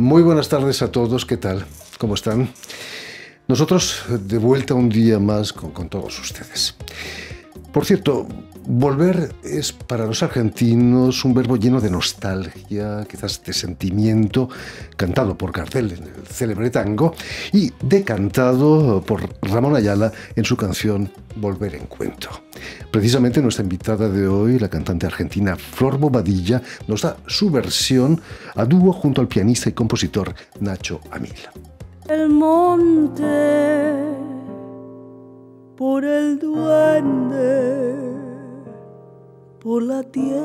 Muy buenas tardes a todos, ¿qué tal? ¿Cómo están? Nosotros de vuelta un día más con todos ustedes. Por cierto, volver es para los argentinos un verbo lleno de nostalgia, quizás de sentimiento, cantado por Gardel en el célebre tango y decantado por Ramón Ayala en su canción Volver en Cuento. Precisamente nuestra invitada de hoy, la cantante argentina Flor Bobadilla, nos da su versión a dúo junto al pianista y compositor Nacho Amil. El monte por el duende, por la tierra,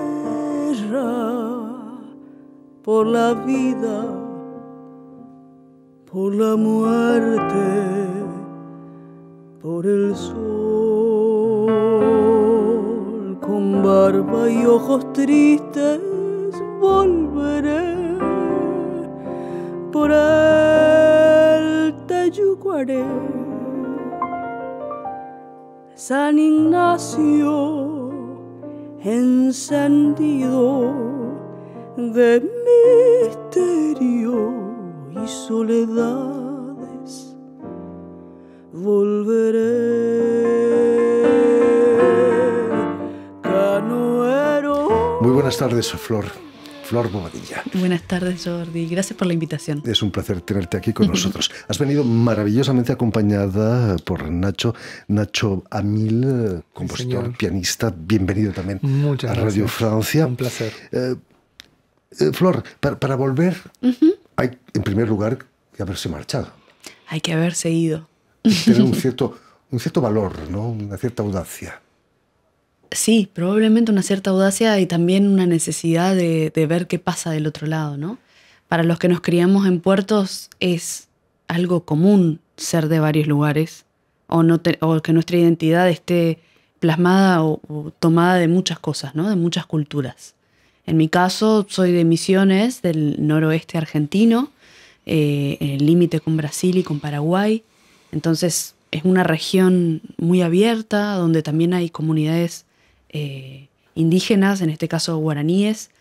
por la vida, por la muerte, por el sol, con barba y ojos tristes volveré por el Tayuguaré, San Ignacio encendido de misterio y soledades, volveré, canoero. Muy buenas tardes, Flor Bobadilla. Buenas tardes, Jordi. Gracias por la invitación. Es un placer tenerte aquí con nosotros. Has venido maravillosamente acompañada por Nacho Amil, compositor, sí, pianista. Bienvenido también Muchas a Radio gracias. Francia. Un placer. Flor, para volver, hay en primer lugar que haberse marchado. Hay que haberse ido. Tener un cierto valor, ¿no? Una cierta audacia. Sí, probablemente una cierta audacia y también una necesidad de ver qué pasa del otro lado, ¿no? Para los que nos criamos en puertos es algo común ser de varios lugares o que nuestra identidad esté plasmada o tomada de muchas cosas, ¿no? De muchas culturas. En mi caso, soy de Misiones, del noroeste argentino, en el límite con Brasil y con Paraguay. Entonces, es una región muy abierta, donde también hay comunidades indígenas, en este caso guaraníes.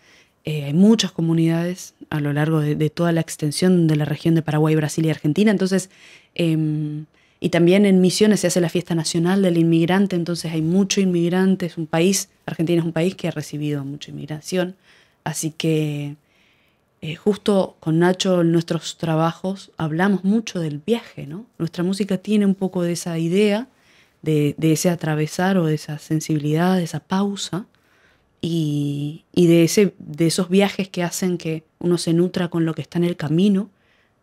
Hay muchas comunidades a lo largo de toda la extensión de la región de Paraguay, Brasil y Argentina. Entonces, y también en Misiones se hace la fiesta nacional del inmigrante, entonces hay mucho inmigrante. Argentina es un país que ha recibido mucha inmigración. Así que justo con Nacho en nuestros trabajos hablamos mucho del viaje, ¿no? Nuestra música tiene un poco de esa idea, de ese atravesar o de esa sensibilidad, de esa pausa y de esos viajes que hacen que uno se nutra con lo que está en el camino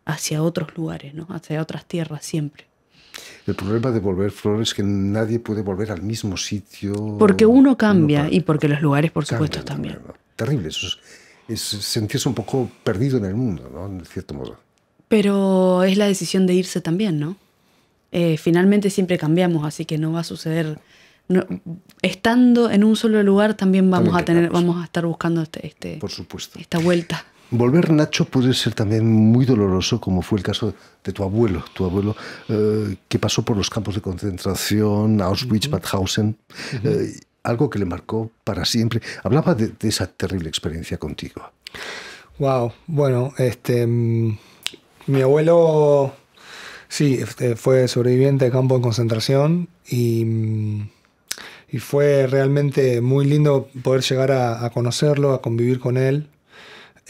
hacia otros lugares, ¿no? Hacia otras tierras siempre. El problema de volver, Flor, es que nadie puede volver al mismo sitio. Porque uno cambia y porque los lugares, por supuesto, también. ¿No? Terrible, eso es sentirse un poco perdido en el mundo, ¿no? En cierto modo. Pero es la decisión de irse también, ¿no? Finalmente siempre cambiamos, así que no va a suceder. No, estando en un solo lugar también vamos a estar buscando por supuesto, esta vuelta. Volver, Nacho, puede ser también muy doloroso, como fue el caso de tu abuelo que pasó por los campos de concentración, Auschwitz, Mauthausen, algo que le marcó para siempre. Hablaba de esa terrible experiencia contigo. Wow, bueno, mi abuelo, sí, fue sobreviviente de campo de concentración y fue realmente muy lindo poder llegar a conocerlo, a convivir con él.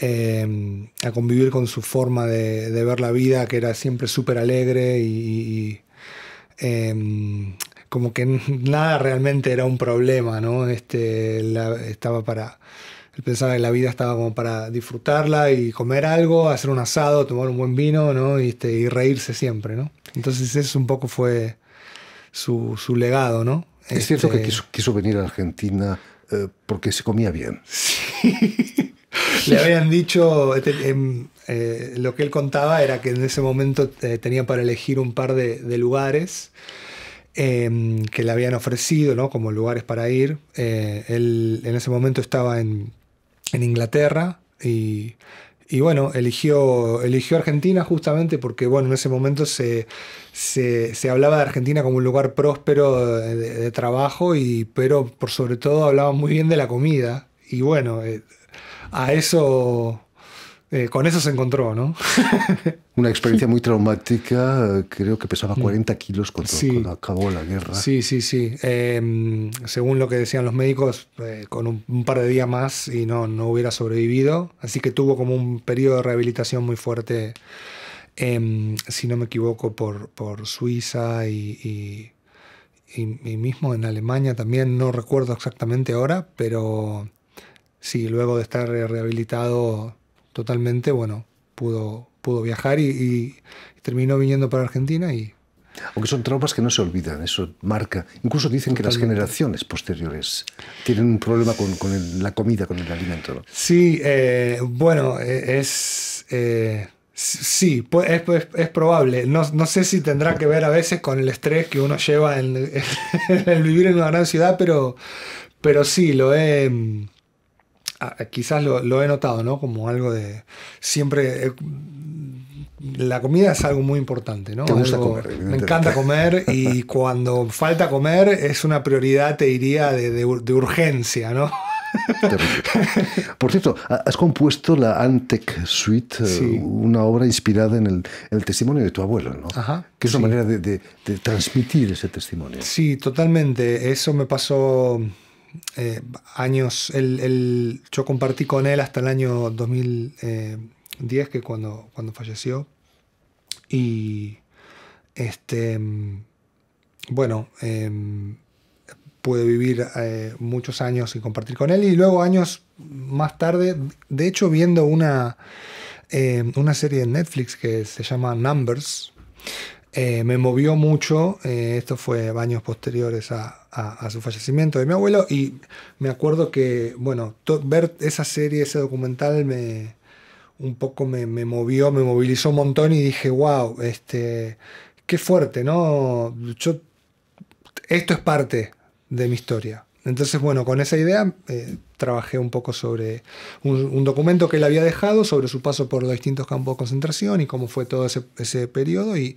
A convivir con su forma de ver la vida, que era siempre súper alegre y como que nada realmente era un problema, ¿no? Él pensaba que la vida estaba como para disfrutarla y comer algo, hacer un asado, tomar un buen vino, ¿no? Y reírse siempre, ¿no? Entonces ese un poco fue su legado, ¿no? Es cierto que quiso venir a Argentina porque se comía bien. Sí. Le habían dicho, lo que él contaba era que en ese momento tenía para elegir un par de lugares que le habían ofrecido, ¿no? Como lugares para ir. Él en ese momento estaba en Inglaterra y bueno, eligió Argentina justamente porque, bueno, en ese momento se hablaba de Argentina como un lugar próspero de trabajo, pero por sobre todo hablaban muy bien de la comida. Y bueno, a eso con eso se encontró, ¿no? Una experiencia muy traumática, creo que pesaba 40 kilos Sí. cuando acabó la guerra. Sí, sí, sí. Según lo que decían los médicos, con un par de días más y no hubiera sobrevivido. Así que tuvo como un periodo de rehabilitación muy fuerte, si no me equivoco, por Suiza y mismo en Alemania también. No recuerdo exactamente ahora, pero sí, luego de estar rehabilitado totalmente, bueno, pudo viajar y terminó viniendo para Argentina y... Aunque son traumas que no se olvidan, eso marca. Incluso dicen que las Totalmente. generaciones posteriores tienen un problema con la comida, con el alimento, ¿no? Sí, bueno, sí, es probable. No sé si tendrá que ver a veces con el estrés que uno lleva en el vivir en una gran ciudad, pero sí, quizás lo he notado, ¿no? Como algo de siempre... la comida es algo muy importante, ¿no? Te gusta Algo- comer, me evidentemente. encanta comer y cuando falta comer es una prioridad, te diría, de urgencia, ¿no? Terrible. Por cierto, has compuesto la Antec Suite, Sí. una obra inspirada en el testimonio de tu abuelo, ¿no? Ajá, Que es una sí. manera de transmitir ese testimonio. Sí, totalmente. Eso me pasó años. Yo compartí con él hasta el año 2010, que cuando falleció. Y bueno, pude vivir muchos años y compartir con él. Y luego años más tarde, de hecho, viendo una serie de Netflix que se llama Numbers. Me movió mucho, esto fue años posteriores a su fallecimiento de mi abuelo, y me acuerdo que, bueno, ver esa serie, ese documental, un poco me movió, me movilizó un montón y dije, wow, qué fuerte, ¿no? Esto es parte de mi historia. Entonces, bueno, con esa idea trabajé un poco sobre un documento que él había dejado sobre su paso por los distintos campos de concentración y cómo fue todo ese periodo. Y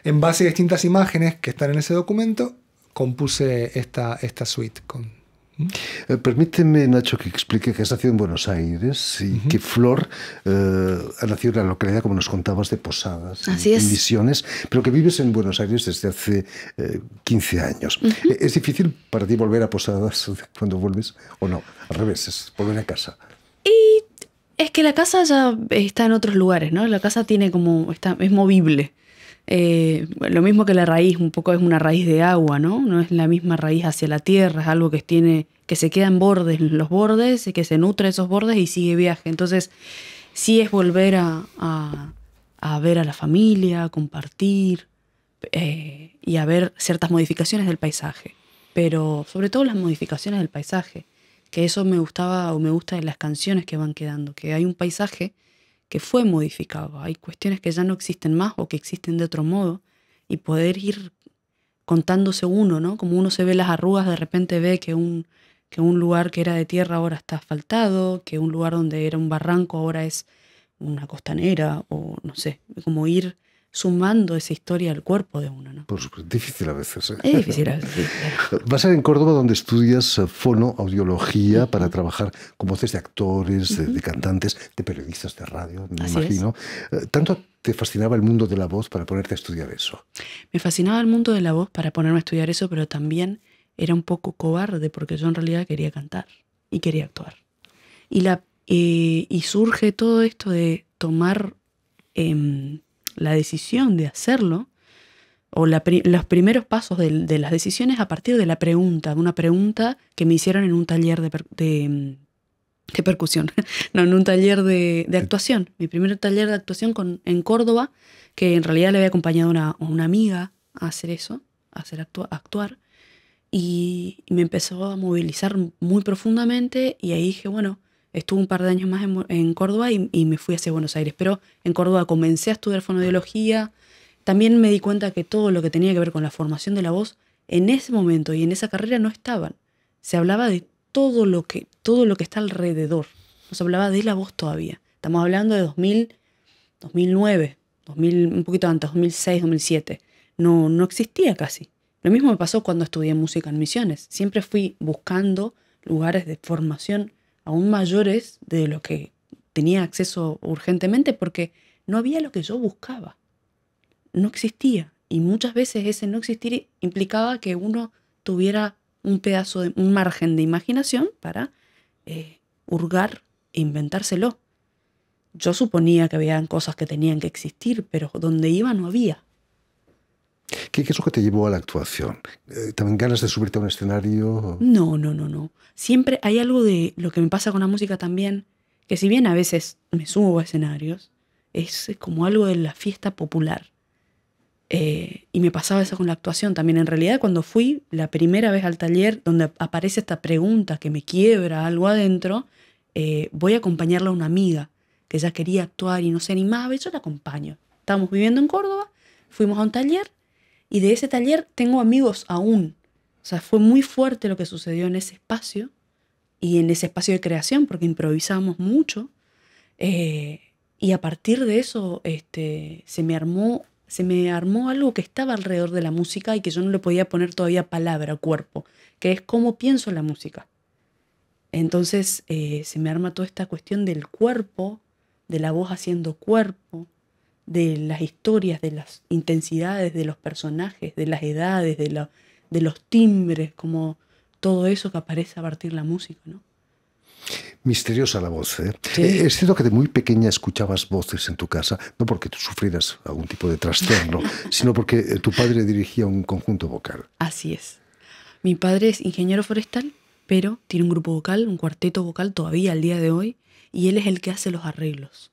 en base a distintas imágenes que están en ese documento, compuse esta suite. Permíteme, Nacho, que explique que has nacido en Buenos Aires y que Flor ha nacido en la localidad, como nos contabas, de Posadas, Así es. en Misiones, pero que vives en Buenos Aires desde hace 15 años. ¿Es difícil para ti volver a Posadas cuando vuelves o no? Al revés, es volver a casa. Es que la casa ya está en otros lugares, ¿no? La casa tiene es movible. Lo mismo que la raíz, un poco es una raíz de agua, ¿no? No es la misma raíz hacia la tierra, es algo que se queda en los bordes, y que se nutre de esos bordes y sigue viaje. Entonces, sí es volver a ver a la familia, a compartir y a ver ciertas modificaciones del paisaje. Pero sobre todo las modificaciones del paisaje, que eso me gustaba o me gusta de las canciones que van quedando, que hay un paisaje que fue modificado. Hay cuestiones que ya no existen más o que existen de otro modo y poder ir contándose uno, ¿no? Como uno se ve las arrugas, de repente ve que un lugar que era de tierra ahora está asfaltado, que un lugar donde era un barranco ahora es una costanera, o no sé, como ir sumando esa historia al cuerpo de uno, ¿no? Por supuesto, difícil a veces. Es difícil a veces, sí, claro. Vas a ser en Córdoba, donde estudias fonoaudiología para trabajar con voces de actores, de cantantes, de periodistas de radio, me Así imagino. ¿Tanto te fascinaba el mundo de la voz para ponerte a estudiar eso? Me fascinaba el mundo de la voz para ponerme a estudiar eso, pero también era un poco cobarde porque yo en realidad quería cantar y quería actuar. Y surge todo esto de tomar la decisión de hacerlo, o los primeros pasos de las decisiones a partir de una pregunta que me hicieron en un taller de percusión, no, en un taller de actuación. Mi primer taller de actuación en Córdoba, que en realidad le había acompañado una amiga a hacer eso, a actuar, y me empezó a movilizar muy profundamente, y ahí dije, bueno, estuve un par de años más en Córdoba y me fui hacia Buenos Aires. Pero en Córdoba comencé a estudiar fonoaudiología. También me di cuenta que todo lo que tenía que ver con la formación de la voz, en ese momento y en esa carrera no estaban. Se hablaba de todo lo que está alrededor. No se hablaba de la voz todavía. Estamos hablando de 2009, un poquito antes, 2006, 2007. No existía casi. Lo mismo me pasó cuando estudié música en Misiones. Siempre fui buscando lugares de formación aún mayores de lo que tenía acceso urgentemente porque no había lo que yo buscaba. No existía. Y muchas veces ese no existir implicaba que uno tuviera un margen de imaginación para hurgar e inventárselo. Yo suponía que habían cosas que tenían que existir, pero donde iba no había. ¿Qué es lo que te llevó a la actuación? ¿También ganas de subirte a un escenario? No. Siempre hay algo de lo que me pasa con la música también, que si bien a veces me subo a escenarios, es como algo de la fiesta popular. Y me pasaba eso con la actuación también. En realidad, cuando fui la primera vez al taller donde aparece esta pregunta que me quiebra algo adentro, voy a acompañarla a una amiga que ya quería actuar y no se animaba, y yo la acompaño. Estábamos viviendo en Córdoba, fuimos a un taller, y de ese taller tengo amigos aún. O sea, fue muy fuerte lo que sucedió en ese espacio, y en ese espacio de creación, porque improvisamos mucho. Y a partir de eso se me armó algo que estaba alrededor de la música y que yo no le podía poner todavía palabra, cuerpo, que es cómo pienso la música. Entonces se me arma toda esta cuestión del cuerpo, de la voz haciendo cuerpo, de las historias, de las intensidades de los personajes, de las edades, de los timbres, como todo eso que aparece a partir de la música, ¿no? Misteriosa la voz, ¿eh? Sí. Es cierto que de muy pequeña escuchabas voces en tu casa, no porque tú sufrieras algún tipo de trastorno, sino porque tu padre dirigía un conjunto vocal. Así es. Mi padre es ingeniero forestal, pero tiene un grupo vocal, un cuarteto vocal todavía al día de hoy, y él es el que hace los arreglos.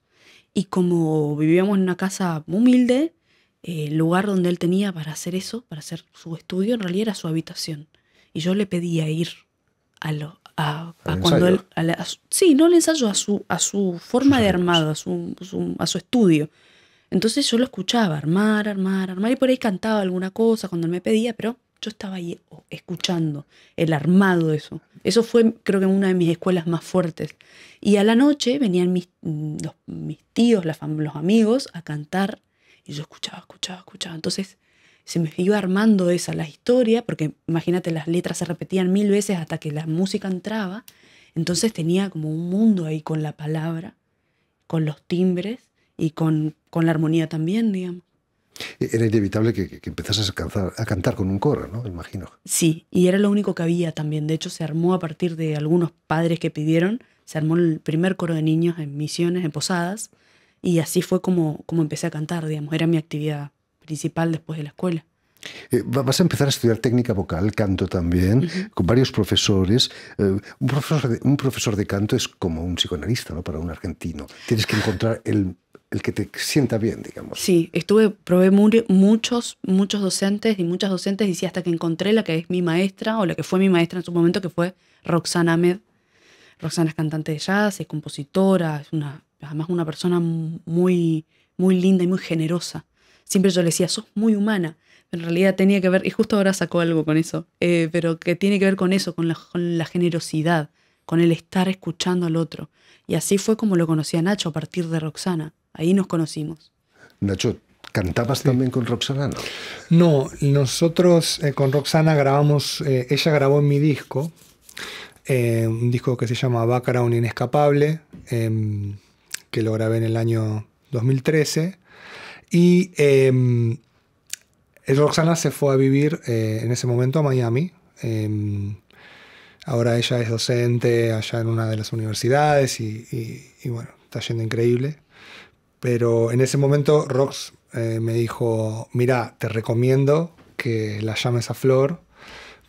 Y como vivíamos en una casa humilde, el lugar donde él tenía para hacer eso, para hacer su estudio, en realidad era su habitación. Y yo le pedía ir a cuando él... Sí, no al ensayo, a su forma de armado, a su estudio. Entonces yo lo escuchaba armar, y por ahí cantaba alguna cosa cuando él me pedía, pero yo estaba ahí escuchando el armado de eso. Eso fue, creo que, una de mis escuelas más fuertes. Y a la noche venían mis tíos, los amigos, a cantar, y yo escuchaba. Entonces se me iba armando la historia, porque imagínate, las letras se repetían 1000 veces hasta que la música entraba. Entonces tenía como un mundo ahí con la palabra, con los timbres y con la armonía también, digamos. Era inevitable que empezases a cantar con un coro, ¿no? Imagino. Sí, y era lo único que había también. De hecho, se armó a partir de algunos padres que pidieron, se armó el primer coro de niños en Misiones, en Posadas, y así fue como empecé a cantar, digamos. Era mi actividad principal después de la escuela. Vas a empezar a estudiar técnica vocal, canto también, con varios profesores. Un profesor de canto es como un psicoanalista, ¿no? Para un argentino. Tienes que encontrar el que te sienta bien, digamos. Sí, probé muchos docentes y muchas docentes, y sí, hasta que encontré la que es mi maestra, o la que fue mi maestra en su momento, que fue Roxana Ahmed. Roxana es cantante de jazz, es compositora, además una persona muy, muy linda y muy generosa. Siempre yo le decía, sos muy humana. En realidad tenía que ver, y justo ahora sacó algo con eso, pero que tiene que ver con eso, con la generosidad, con el estar escuchando al otro. Y así fue como lo conocí a Nacho, a partir de Roxana. Ahí nos conocimos. Nacho, ¿cantabas también con Roxana? No, nosotros con Roxana grabamos, ella grabó en mi disco, un disco que se llama Background Inescapable, que lo grabé en el año 2013. Y Roxana se fue a vivir en ese momento a Miami. Ahora ella es docente allá en una de las universidades y bueno, está yendo increíble. Pero en ese momento Rox me dijo, mira, te recomiendo que la llames a Flor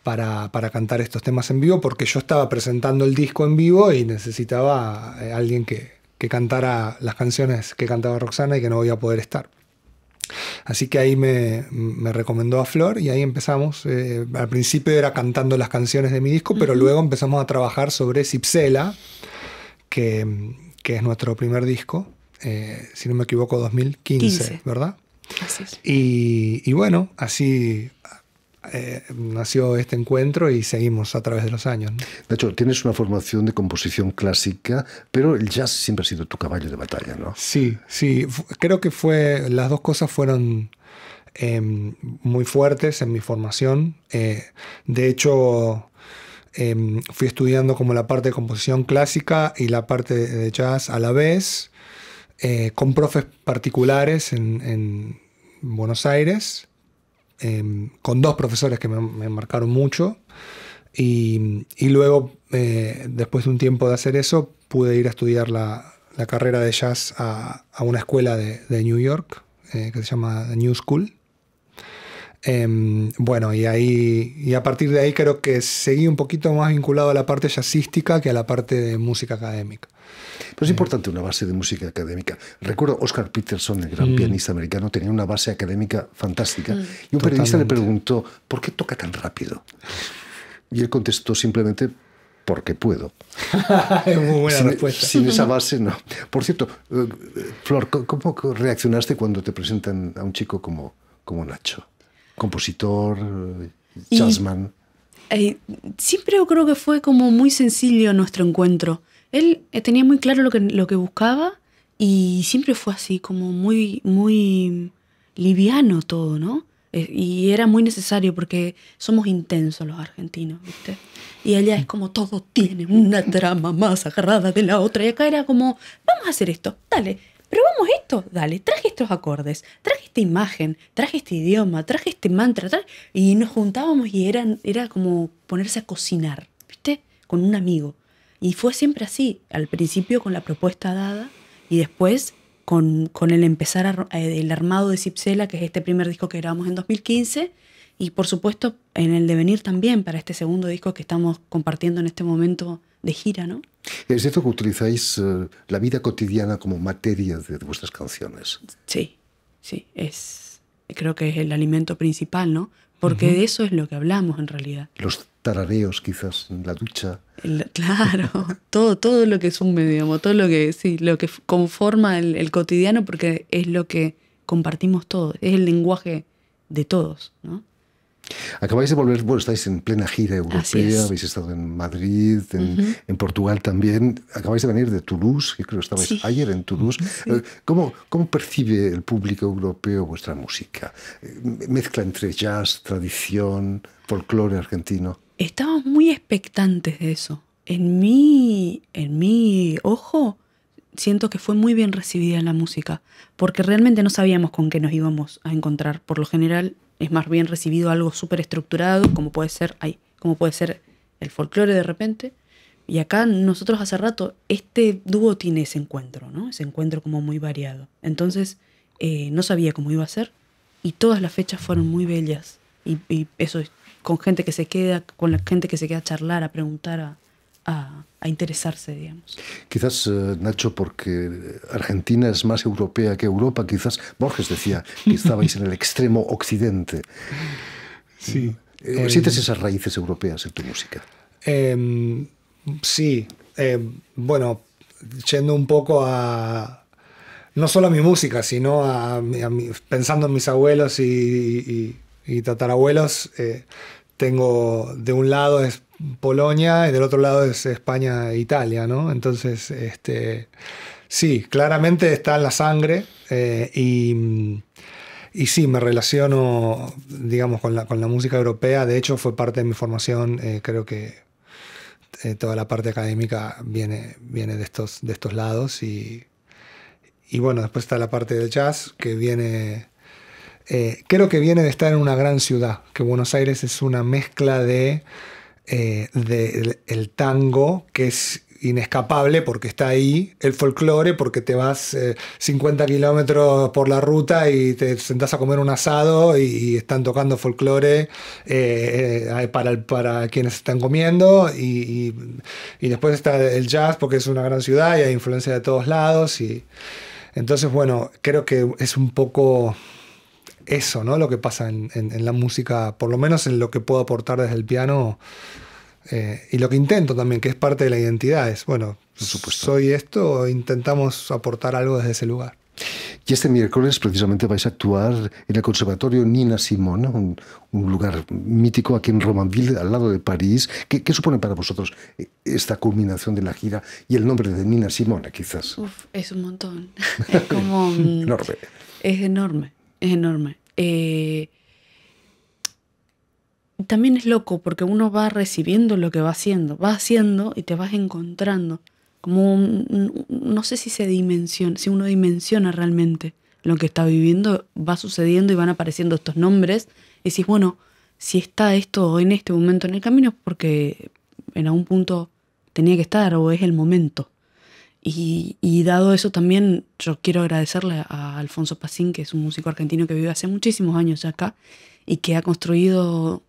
para cantar estos temas en vivo, porque yo estaba presentando el disco en vivo y necesitaba alguien que cantara las canciones que cantaba Roxana y que no voy a poder estar. Así que ahí me recomendó a Flor y ahí empezamos. Al principio era cantando las canciones de mi disco, pero luego empezamos a trabajar sobre Cipsela, que es nuestro primer disco, si no me equivoco, 2015, ¿verdad? Así es. Y bueno, así nació este encuentro y seguimos a través de los años, ¿no? De hecho, tienes una formación de composición clásica, pero el jazz siempre ha sido tu caballo de batalla, ¿no? Sí. Creo que las dos cosas fueron muy fuertes en mi formación. De hecho, Fui estudiando como la parte de composición clásica y la parte de jazz a la vez, con profes particulares en Buenos Aires, con 2 profesores que me marcaron mucho. Y luego, después de un tiempo de hacer eso, pude ir a estudiar la carrera de jazz a una escuela de New York, que se llama The New School. Bueno, y a partir de ahí creo que seguí un poquito más vinculado a la parte jazzística que a la parte de música académica. Pero es importante una base de música académica. Recuerdo Oscar Peterson, el gran pianista americano, tenía una base académica fantástica. Y un periodista le preguntó, ¿por qué toca tan rápido? Y él contestó simplemente, porque puedo. Es muy buena respuesta. Sin esa base, no. Por cierto, Flor, ¿cómo reaccionaste cuando te presentan a un chico como Nacho? Compositor, jazzman. Siempre yo creo que fue como muy sencillo nuestro encuentro. Él tenía muy claro lo que buscaba y siempre fue así, como muy, muy liviano todo, ¿no? Y era muy necesario porque somos intensos los argentinos, ¿viste? Y allá es como todo tiene una trama más agarrada de la otra. Y acá era como, vamos a hacer esto, dale. ¿Probamos esto? Dale, traje estos acordes, traje esta imagen, traje este idioma, traje este mantra, y nos juntábamos y era como ponerse a cocinar, ¿viste? Con un amigo. Y fue siempre así, al principio con la propuesta dada y después con el empezar el armado de Cipsela, que es este primer disco que grabamos en 2015, y por supuesto en el devenir también para este segundo disco que estamos compartiendo en este momento de gira, ¿no? Es cierto que utilizáis la vida cotidiana como materia de vuestras canciones. Sí, creo que es el alimento principal, ¿no? Porque de eso es lo que hablamos en realidad. Los tarareos quizás en la ducha. Claro, todo lo que sume, digamos, todo lo que conforma el cotidiano, porque es lo que compartimos todos, es el lenguaje de todos, ¿no? Acabáis de volver, bueno, estáis en plena gira europea, habéis estado en Madrid, en Portugal también. Acabáis de venir de Toulouse, que creo que estabais ayer en Toulouse. Sí. ¿Cómo percibe el público europeo vuestra música? ¿Mezcla entre jazz, tradición, folclore argentino? Estamos muy expectantes de eso. En mi ojo, siento que fue muy bien recibida la música, porque realmente no sabíamos con qué nos íbamos a encontrar. Por lo general, es más bien recibido algo súper estructurado, como puede ser el folclore de repente. Y acá nosotros hace rato, este dúo tiene ese encuentro, ¿no? Ese encuentro como muy variado. Entonces, no sabía cómo iba a ser, y todas las fechas fueron muy bellas. Y eso es con la gente que se queda a charlar, a preguntar, a interesarse, digamos. Quizás, Nacho, porque Argentina es más europea que Europa, quizás Borges decía que estabais en el extremo occidente. Sí. ¿Sientes esas raíces europeas en tu música? Sí. Bueno, yendo un poco no solo a mi música, sino pensando en mis abuelos y tatarabuelos, tengo de un lado es Polonia y del otro lado es España e Italia, ¿no? Entonces, sí, claramente está en la sangre, y sí, me relaciono, digamos, con la música europea. De hecho, fue parte de mi formación. Creo que toda la parte académica viene de estos lados, y bueno, después está la parte del jazz que viene... creo que viene de estar en una gran ciudad, que Buenos Aires es una mezcla de el tango, que es inescapable porque está ahí, el folclore porque te vas 50 kilómetros por la ruta y te sentás a comer un asado y están tocando folclore para quienes están comiendo, y después está el jazz porque es una gran ciudad y hay influencia de todos lados, y entonces, bueno, creo que es un poco eso, ¿no? Lo que pasa en la música, por lo menos en lo que puedo aportar desde el piano, y lo que intento también, que es parte de la identidad, es, bueno, soy esto, intentamos aportar algo desde ese lugar. Y este miércoles precisamente vais a actuar en el Conservatorio Nina Simone, un lugar mítico aquí en Romainville, al lado de París. ¿Qué supone para vosotros esta culminación de la gira y el nombre de Nina Simone, quizás? Es un montón. Es como... enorme. Es enorme. también es loco porque uno va recibiendo lo que va haciendo y te vas encontrando. Como no sé si si uno dimensiona realmente lo que está viviendo, va sucediendo y van apareciendo estos nombres. Y decís, bueno, si está esto en este momento en el camino es porque en algún punto tenía que estar o es el momento. Y dado eso también yo quiero agradecerle a Alfonso Pacín, que es un músico argentino que vive hace muchísimos años acá y que ha construido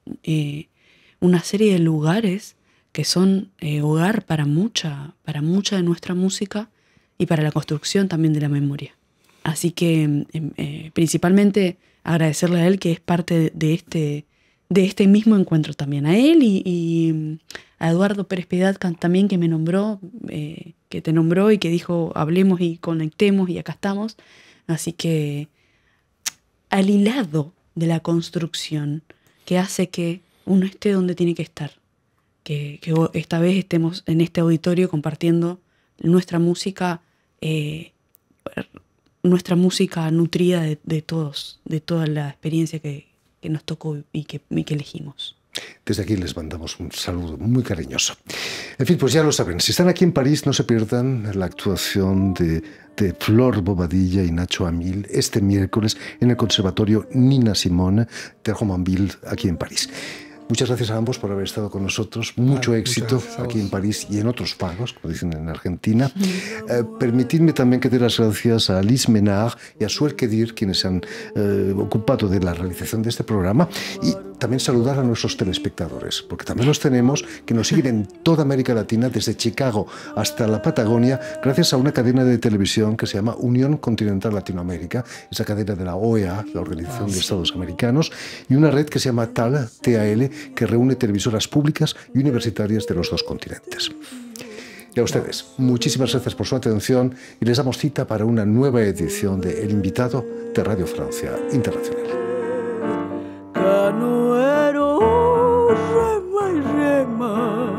una serie de lugares que son hogar para mucha de nuestra música y para la construcción también de la memoria. Así que principalmente agradecerle a él, que es parte de este mismo encuentro también. A él y a Eduardo Pérez Piedad también, que me nombró, que te nombró y que dijo hablemos y conectemos y acá estamos. Así que al hilado de la construcción que hace que uno esté donde tiene que estar, que esta vez estemos en este auditorio compartiendo nuestra música nutrida de todos, de toda la experiencia que nos tocó y que elegimos. Desde aquí les mandamos un saludo muy cariñoso. En fin, pues ya lo saben, si están aquí en París no se pierdan la actuación de Flor Bobadilla y Nacho Amil este miércoles en el Conservatorio Nina Simone de Romainville, aquí en París. Muchas gracias a ambos por haber estado con nosotros. Mucho éxito aquí en París y en otros pagos, como dicen en Argentina. Permitidme también que dé las gracias a Alice Menard y a Suel Kedir, quienes se han ocupado de la realización de este programa. Y también saludar a nuestros telespectadores, porque también los tenemos, que nos siguen en toda América Latina, desde Chicago hasta la Patagonia, gracias a una cadena de televisión que se llama Unión Continental Latinoamérica, esa cadena de la OEA, la Organización de Estados Americanos, y una red que se llama TAL, que reúne televisoras públicas y universitarias de los dos continentes. Y a ustedes, muchísimas gracias por su atención y les damos cita para una nueva edición de El Invitado de Radio Francia Internacional. Canoero, rema y rema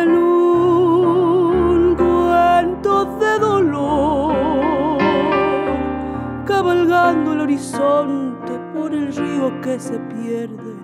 en un cuento de dolor, cabalgando el horizonte por el río que se pierde.